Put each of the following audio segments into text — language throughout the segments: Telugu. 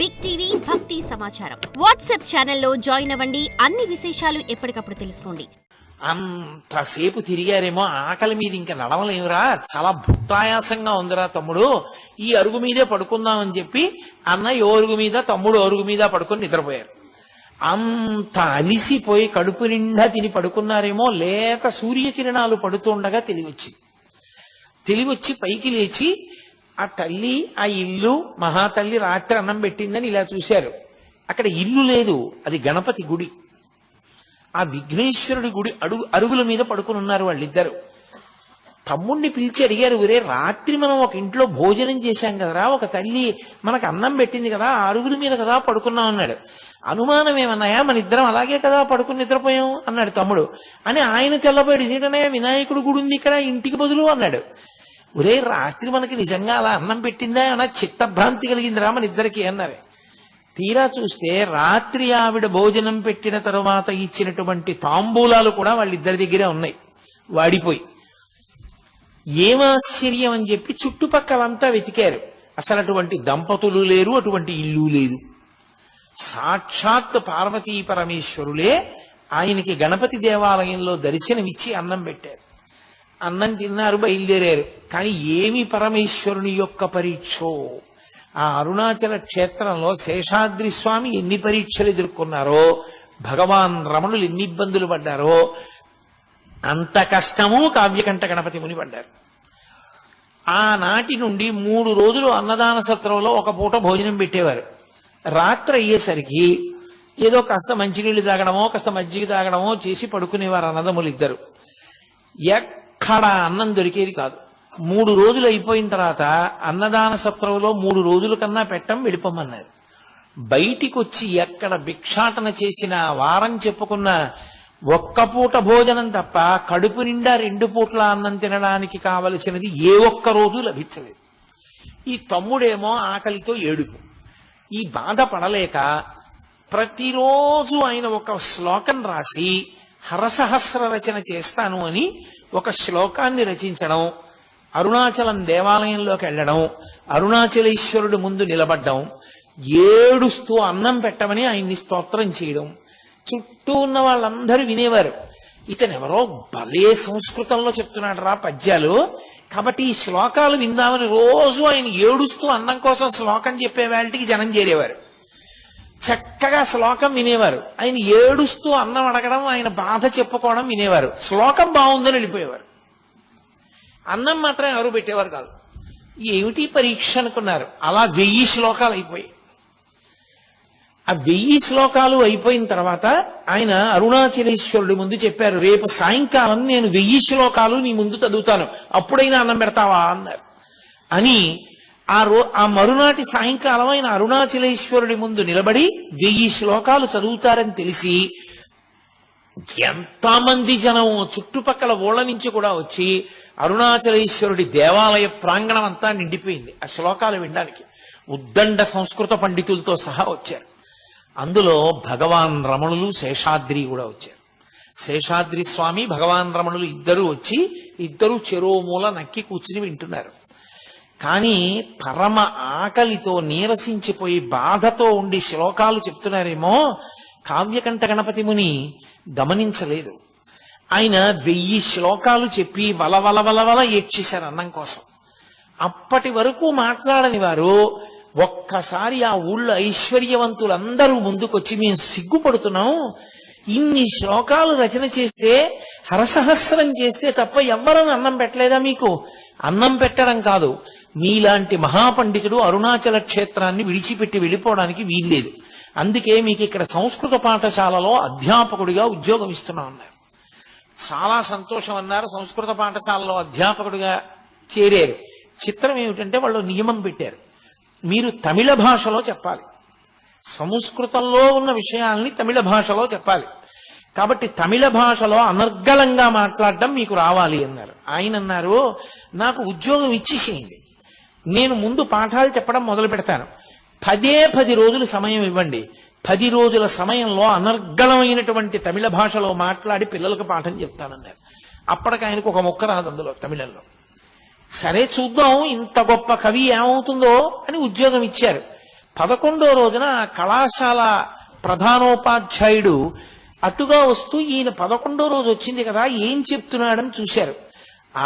బిగ్ టీవీ భక్తి సమాచారం వాట్సాప్ ఛానల్లో జాయిన్ అవ్వండి. అన్ని విశేషాలు ఎప్పటికప్పుడు తెలుసుకోండి. అంతసేపు తిరిగారేమో ఆకలి మీద ఇంకా నడవలేమురా, చాలా భుక్తాయాసంగా ఉందిరా తమ్ముడు, ఈ అరుగు మీదే పడుకుందామని చెప్పి అన్నయ్య అరుగు మీద తమ్ముడు అరుగు మీద పడుకొని నిద్రపోయారు. అంత అలిసిపోయి కడుపు నిండా తిని పడుకున్నారేమో, లేత సూర్యకిరణాలు పడుతుండగా తెలివచ్చి పైకి లేచి ఆ తల్లి ఆ ఇల్లు మహాతల్లి రాత్రి అన్నం పెట్టిందని ఇలా చూశారు. అక్కడ ఇల్లు లేదు, అది గణపతి గుడి. ఆ విఘ్నేశ్వరుడి గుడి అరుగుల మీద పడుకుని ఉన్నారు వాళ్ళిద్దరు. తమ్ముణ్ణి పిలిచి అడిగారు, ఒరే రాత్రి మనం ఒక ఇంట్లో భోజనం చేశాం కదరా, ఒక తల్లి మనకు అన్నం పెట్టింది కదా, ఆ అరుగుల మీద కదా పడుకున్నాం అన్నాడు. అనుమానం ఏమన్నాయా, మన ఇద్దరం అలాగే కదా పడుకుని నిద్రపోయాం అన్నాడు తమ్ముడు. అని ఆయన తెల్లబోయాడు, ఇదేంటనే వినాయకుడు గుడి ఉంది ఇక్కడ ఇంటికి బదులు అన్నాడు. ఒరే రాత్రి మనకి నిజంగా అలా అన్నం పెట్టిందా అన్న చిత్తభ్రాంతి కలిగిందిరా మన ఇద్దరికి అన్నారు. తీరా చూస్తే రాత్రి ఆవిడ భోజనం పెట్టిన తరువాత ఇచ్చినటువంటి తాంబూలాలు కూడా వాళ్ళిద్దరి దగ్గరే ఉన్నాయి వాడిపోయి. ఏమాశ్చర్యం అని చెప్పి చుట్టుపక్కలంతా వెతికారు. అసలు అటువంటి దంపతులు లేరు, అటువంటి ఇల్లు లేదు. సాక్షాత్ పార్వతీ పరమేశ్వరులే ఆయనకి గణపతి దేవాలయంలో దర్శనమిచ్చి అన్నం పెట్టారు. అన్నం తిన్నారు, బయలుదేరారు. కానీ ఏమి పరమేశ్వరుని యొక్క పరీక్షో! ఆ అరుణాచల క్షేత్రంలో శేషాద్రి స్వామి ఎన్ని పరీక్షలు ఎదుర్కొన్నారో, భగవాన్ రమణులు ఎన్ని ఇబ్బందులు పడ్డారో, అంత కష్టము కావ్యకంఠ గణపతి ముని పడ్డారు. ఆనాటి నుండి 3 రోజులు అన్నదాన సత్రంలో ఒక పూట భోజనం పెట్టేవారు. రాత్రి అయ్యేసరికి ఏదో కాస్త మంచినీళ్లు తాగడమో కాస్త మజ్జిగ తాగడమో చేసి పడుకునేవారు అన్నదమ్ములు ఇద్దరు. ఎక్కడ అన్నం దొరికేది కాదు. 3 రోజులు అయిపోయిన తర్వాత అన్నదాన సత్రంలో 3 రోజుల కన్నా పెట్టం వెళ్ళిపోమన్నారు. బయటికి వచ్చి ఎక్కడ భిక్షాటన చేసిన వారం చెప్పుకున్న ఒక్క పూట భోజనం తప్ప కడుపు నిండా 2 పూట్ల అన్నం తినడానికి కావలసినది ఏ ఒక్క రోజు లభించలేదు. ఈ తమ్ముడేమో ఆకలితో ఏడుపు. ఈ బాధ పడలేక ప్రతిరోజు ఆయన ఒక శ్లోకం రాసి హరసహస్ర రచన చేస్తాను అని ఒక శ్లోకాన్ని రచించడం, అరుణాచలం దేవాలయంలోకి వెళ్ళడం, అరుణాచలేశ్వరుడు ముందు నిలబడ్డం, ఏడుస్తూ అన్నం పెట్టమని ఆయన్ని స్తోత్రం చేయడం. చుట్టూ ఉన్న వాళ్ళందరూ వినేవారు. ఇతనెవరో భలే సంస్కృతంలో చెప్తున్నాడు రా పద్యాలు, కాబట్టి ఈ శ్లోకాలు విందామని రోజు ఆయన ఏడుస్తూ అన్నం కోసం శ్లోకం చెప్పే వాళ్ళకి జనం చేరేవారు. చక్కగా శ్లోకం వినేవారు. ఆయన ఏడుస్తూ అన్నం అడగడం, ఆయన బాధ చెప్పుకోవడం వినేవారు. శ్లోకం బాగుందని వెళ్ళిపోయేవారు. అన్నం మాత్రం ఎవరు పెట్టేవారు కాదు. ఏమిటి పరీక్ష అనుకున్నారు. అలా 1000 శ్లోకాలు అయిపోయాయి. ఆ 1000 శ్లోకాలు అయిపోయిన తర్వాత ఆయన అరుణాచలేశ్వరుడి ముందు చెప్పారు, రేపు సాయంకాలం నేను 1000 శ్లోకాలు నీ ముందు చదువుతాను, అప్పుడైనా అన్నం పెడతావా అన్నారు. అని ఆ మరునాటి సాయంకాలం ఆయన అరుణాచలేశ్వరుడి ముందు నిలబడి 1000 శ్లోకాలు చదువుతారని తెలిసి ఎంతమంది జనం చుట్టుపక్కల ఊళ్ళ నుంచి కూడా వచ్చి అరుణాచలేశ్వరుడి దేవాలయ ప్రాంగణం అంతా నిండిపోయింది ఆ శ్లోకాలు వినడానికి. ఉద్దండ సంస్కృత పండితులతో సహా వచ్చారు. అందులో భగవాన్ రమణులు శేషాద్రి కూడా వచ్చారు. శేషాద్రి స్వామి భగవాన్ రమణులు ఇద్దరు వచ్చి ఇద్దరు చెరో మూల నక్కి కూర్చుని వింటున్నారు. కానీ పరమ ఆకలితో నీరసించిపోయి బాధతో ఉండి శ్లోకాలు చెప్తున్నారేమో కావ్యకంఠ గణపతి ముని గమనించలేదు. ఆయన 1000 శ్లోకాలు చెప్పి వలవల ఏడ్చేశారు అన్నం కోసం. అప్పటి వరకు మాట్లాడని వారు ఒక్కసారి ఆ ఊళ్ళో ఐశ్వర్యవంతులందరూ ముందుకొచ్చి, మేము సిగ్గుపడుతున్నాం, ఇన్ని శ్లోకాలు రచన చేస్తే హరసహస్రం చేస్తే తప్ప ఎవ్వరూ అన్నం పెట్టలేదా మీకు? అన్నం పెట్టడం కాదు, మీలాంటి మహాపండితుడు అరుణాచల క్షేత్రాన్ని విడిచిపెట్టి వెళ్ళిపోవడానికి వీల్లేదు. అందుకే మీకు ఇక్కడ సంస్కృత పాఠశాలలో అధ్యాపకుడిగా ఉద్యోగం ఇస్తున్నాం అన్నారు. చాలా సంతోషం అన్నారు. సంస్కృత పాఠశాలలో అధ్యాపకుడిగా చేరారు. చిత్రం ఏమిటంటే వాళ్ళు నియమం పెట్టారు, మీరు తమిళ భాషలో చెప్పాలి, సంస్కృతంలో ఉన్న విషయాల్ని తమిళ భాషలో చెప్పాలి. కాబట్టి తమిళ భాషలో అనర్గళంగా మాట్లాడడం మీకు రావాలి అన్నారు. ఆయన అన్నారు, నాకు ఉద్యోగం ఇచ్చేసేయండి, నేను ముందు పాఠాలు చెప్పడం మొదలు పెడతాను, 10 రోజులు సమయం ఇవ్వండి, 10 రోజుల సమయంలో అనర్గళమైనటువంటి తమిళ భాషలో మాట్లాడి పిల్లలకు పాఠం చెప్తానన్నారు. అప్పటికి ఆయనకు ఒక మొక్క రాదు అందులో తమిళంలో. సరే చూద్దాం ఇంత గొప్ప కవి ఏమవుతుందో అని ఉద్యోగం ఇచ్చారు. 11వ రోజున ఆ కళాశాల ప్రధానోపాధ్యాయుడు అటుగా వస్తూ ఈయన 11వ రోజు వచ్చింది కదా ఏం చెప్తున్నాడని చూశారు.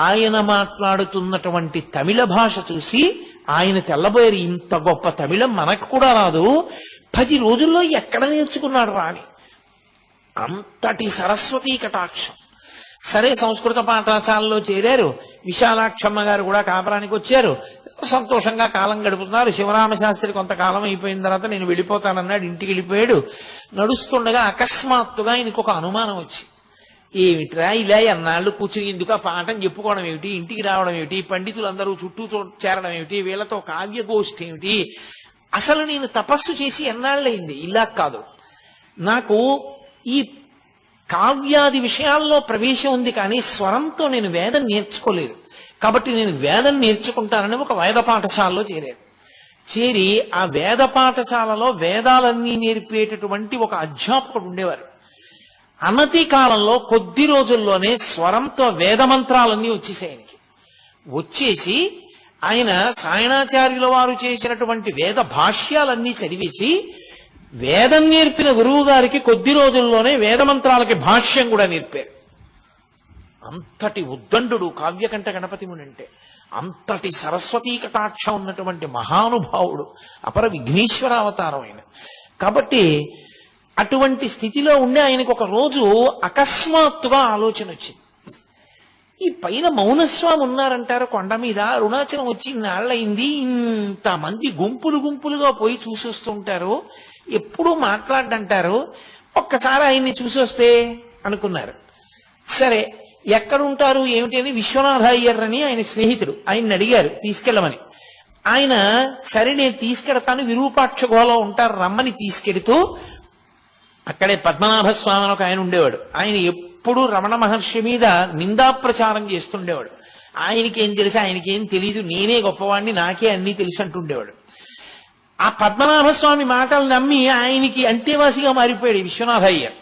ఆయన మాట్లాడుతున్నటువంటి తమిళ భాష చూసి ఆయన తెల్లబోయారు. ఇంత గొప్ప తమిళం మనకు కూడా రాదు, 10 రోజుల్లో ఎక్కడ నేర్చుకున్నాడు రా అని. అంతటి సరస్వతీ కటాక్షం. సరే, సంస్కృత పాఠశాలలో చేరారు. విశాలాక్షమ్మ గారు కూడా కాపురానికి వచ్చారు. సంతోషంగా కాలం గడుపుతున్నారు. శివరామ శాస్త్రి కొంతకాలం అయిపోయిన తర్వాత నేను వెళ్ళిపోతానన్నాడు, ఇంటికి వెళ్ళిపోయాడు. నడుస్తుండగా అకస్మాత్తుగా ఆయనకు ఒక అనుమానం వచ్చి, ఏమిట్రా ఇలా ఎన్నాళ్ళు కూర్చుని ఎందుకు ఆ పాఠం చెప్పుకోవడం ఏమిటి, ఇంటికి రావడం ఏమిటి, పండితులందరూ చుట్టూ చేరడం ఏమిటి, వీళ్ళతో కావ్యగోష్ఠి ఏమిటి, అసలు నేను తపస్సు చేసి ఎన్నాళ్ళయింది, ఇలా కాదు, నాకు ఈ కావ్యాది విషయాల్లో ప్రవేశం ఉంది కానీ స్వరంతో నేను వేదం నేర్చుకోలేదు, కాబట్టి నేను వేదం నేర్చుకుంటానని ఒక వేద పాఠశాలలో చేరారు. చేరి ఆ వేద పాఠశాలలో వేదాలన్నీ నేర్పేటటువంటి ఒక అధ్యాపకుడు ఉండేవారు. అనతి కాలంలో కొద్ది రోజుల్లోనే స్వరంతో వేద మంత్రాలన్నీ వచ్చేసాయి ఆయనకి. వచ్చేసి ఆయన సాయణాచార్యుల వారు చేసినటువంటి వేద భాష్యాలన్నీ చదివేసి వేదం నేర్పిన గురువు గారికి కొద్ది రోజుల్లోనే వేద మంత్రాలకి భాష్యం కూడా నేర్పారు. అంతటి ఉద్దండు కావ్యకంఠ గణపతి ముని అంటే. అంతటి సరస్వతీ కటాక్షం ఉన్నటువంటి మహానుభావుడు, అపర విఘ్నేశ్వర అవతారం ఆయన. కాబట్టి అటువంటి స్థితిలో ఉండే ఆయనకు ఒక రోజు అకస్మాత్తుగా ఆలోచన వచ్చింది. ఈ పైన మౌనస్వామి ఉన్నారంటారు కొండ మీద, అరుణాచలం వచ్చి నాళ్ళయింది, ఇంతమంది గుంపులు గుంపులుగా పోయి చూసి వస్తుంటారు, ఎప్పుడూ మాట్లాడంటారు, ఒక్కసారి ఆయన్ని చూసి వస్తే అనుకున్నారు. సరే, ఎక్కడుంటారు ఏమిటి అని విశ్వనాథ అయ్యర్ అని ఆయన స్నేహితుడు, ఆయన్ని అడిగారు తీసుకెళ్ళమని. ఆయన సరే నేను తీసుకెడతాను, విరూపాక్ష గుహలో ఉంటారు రమ్మని తీసుకెడుతూ, అక్కడే పద్మనాభ స్వామి అని ఒక ఆయన ఉండేవాడు. ఆయన ఎప్పుడు రమణ మహర్షి మీద నిందా ప్రచారం చేస్తుండేవాడు. ఆయనకేం తెలుసు, ఆయనకేం తెలీదు, నేనే గొప్పవాడిని, నాకే అన్నీ తెలుసు అంటుండేవాడు. ఆ పద్మనాభ స్వామి మాటలు నమ్మి ఆయనకి అంతేవాసిగా మారిపోయాడు విశ్వనాథ అయ్యర్.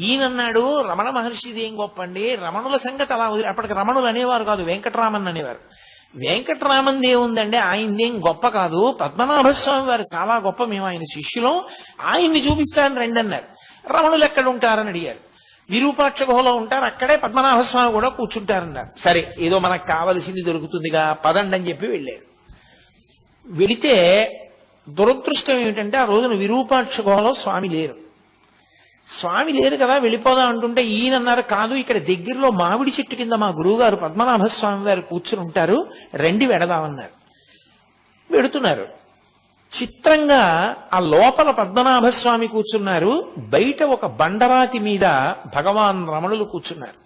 ఈయనన్నాడు, రమణ మహర్షిది ఏం గొప్ప అండి, రమణుల సంగతి అలా వదిలి, అప్పటికి రమణులు అనేవారు కాదు, వెంకటరామన్ అనేవారు. వెంకటరామన్ ఏముందండి, ఆయనదేం గొప్ప కాదు, పద్మనాభ స్వామి వారు చాలా గొప్ప, మేము ఆయన శిష్యులం, ఆయన్ని చూపిస్తాను రండి అన్నారు. రమణులు ఎక్కడ ఉంటారని అడిగారు. విరూపాక్ష గుహలో ఉంటారు, అక్కడే పద్మనాభ స్వామి కూడా కూర్చుంటారన్నారు. సరే, ఏదో మనకు కావలసింది దొరుకుతుందిగా పదండి అని చెప్పి వెళ్ళారు. వెళితే దురదృష్టం ఏమిటంటే ఆ రోజున విరూపాక్ష గుహలో స్వామి లేరు. స్వామి లేరు కదా, వెళ్ళిపోదాం అంటుంటే ఈయన అన్నారు, కాదు ఇక్కడ దగ్గరలో మామిడి చెట్టు కింద మా గురువుగారు పద్మనాభ స్వామి వారు కూర్చుని ఉంటారు, రండి వెడదామన్నారు. వెడుతున్నారు. చిత్రంగా ఆ లోపల పద్మనాభ స్వామి కూర్చున్నారు, బయట ఒక బండరాతి మీద భగవాన్ రమణులు కూర్చున్నారు.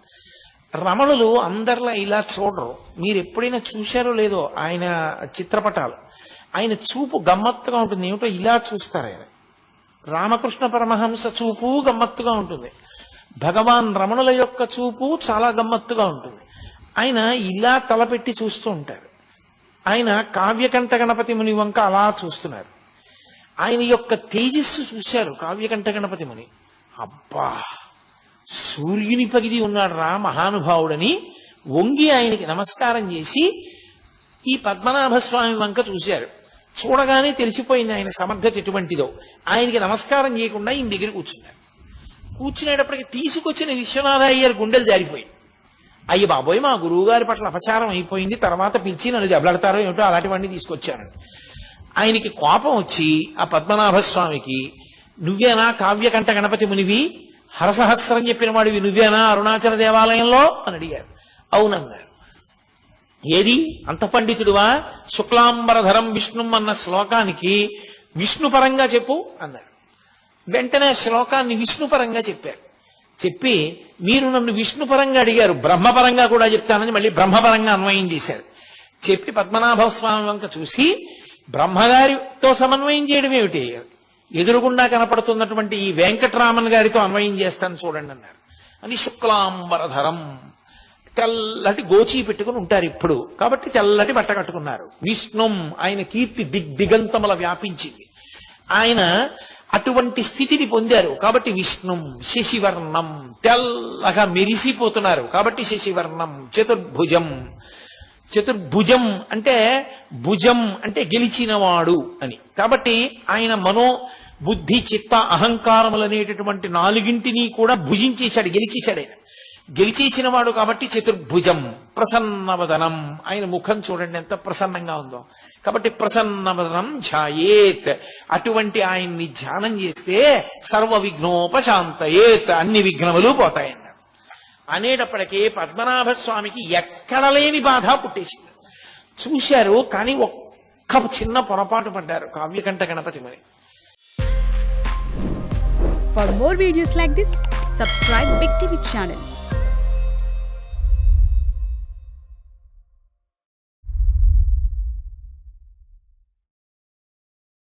రమణులు అందరిలా ఇలా చూడరు. మీరు ఎప్పుడైనా చూశారో లేదో ఆయన చిత్రపటాలు, ఆయన చూపు గమ్మత్తుగా ఉంటుంది. ఏమిటో ఇలా చూస్తారు ఆయన. రామకృష్ణ పరమహంస చూపు గమ్మత్తుగా ఉంటుంది, భగవాన్ రమణుల యొక్క చూపు చాలా గమ్మత్తుగా ఉంటుంది. ఆయన ఇలా తలపెట్టి చూస్తూ ఉంటారు. ఆయన కావ్యకంఠ గణపతి ముని వంక అలా చూస్తున్నారు. ఆయన యొక్క తేజస్సు చూశారు కావ్యకంఠ గణపతి ముని. అబ్బా, సూర్యుని పగిది ఉన్నాడు రా మహానుభావుడని వంగి ఆయనకి నమస్కారం చేసి ఈ పద్మనాభ స్వామి వంక చూశారు. చూడగానే తెలిసిపోయింది ఆయన సమర్థత ఎటువంటిదో. ఆయనకి నమస్కారం చేయకుండా ఈయన దగ్గర కూర్చున్నారు. కూర్చునేటప్పటికి తీసుకొచ్చిన విశ్వనాథ అయ్యర్ గుండెలు జారిపోయి, అయ్య బాబోయ్ మా గురువు గారి పట్ల అపచారం అయిపోయింది, తర్వాత పిలిచి నన్ను దెబ్బలాడతారో ఏమిటో అలాంటివన్నీ తీసుకొచ్చాను. ఆయనకి కోపం వచ్చి ఆ పద్మనాభ స్వామికి, నువ్వేనా కావ్యకంఠ గణపతి మునివి, హరసహస్రం చెప్పిన వాడివి నువ్వేనా అరుణాచల దేవాలయంలో అని అడిగారు. అవునన్నారు. ఏది అంత పండితుడువా, శుక్లాంబరధరం విష్ణుం అన్న శ్లోకానికి విష్ణుపరంగా చెప్పు అన్నారు. వెంటనే శ్లోకాన్ని విష్ణుపరంగా చెప్పారు. చెప్పి, మీరు నన్ను విష్ణుపరంగా అడిగారు, బ్రహ్మపరంగా కూడా చెప్తానని మళ్ళీ బ్రహ్మపరంగా అన్వయం చేశారు. చెప్పి పద్మనాభ స్వామి వంక చూసి, బ్రహ్మగారితో సమన్వయం చేయడం ఏమిటి, ఎదురుగుండా కనపడుతున్నటువంటి ఈ వెంకటరామన్ గారితో అన్వయం చేస్తాను చూడండి అన్నారు. అని శుక్లాంబరధరం, తెల్లటి గోచీ పెట్టుకుని ఉంటారు ఇప్పుడు, కాబట్టి తెల్లటి బట్ట కట్టుకున్నారు. విష్ణుం, ఆయన కీర్తి దిగంతముల వ్యాపించింది. ఆయన అటువంటి స్థితిని పొందారు కాబట్టి విష్ణుం. శశివర్ణం, తెల్లగా మెరిసిపోతున్నారు కాబట్టి శశివర్ణం. చతుర్భుజం, చతుర్భుజం అంటే భుజం అంటే గెలిచినవాడు అని. కాబట్టి ఆయన మనో బుద్ధి చిత్త అహంకారములు అనేటటువంటి నాలుగింటిని కూడా భుజించేశాడు, గెలిచేశాడు. ఆయన గెలిచేసిన వాడు కాబట్టి చతుర్భుజం. ప్రసన్నవదనం, ఆయన ముఖం చూడండి ఎంత ప్రసన్నంగా ఉందో. కాబట్టి ప్రసన్నవదనం ధ్యాయేత్, అటువంటి ఆయన్ని ధ్యానం చేస్తే సర్వ విఘ్నోపశాంతయేత్, అన్ని విఘ్నములు పోతాయన్నాడు. అనేటప్పటికీ పద్మనాభ స్వామికి ఎక్కడ లేని బాధ పుట్టేసింది. చూశారు కానీ ఒక్క చిన్న పొరపాటు పడ్డారు కావ్యకంఠ గణపతి. మరి For more videos like this, subscribe Big TV channel.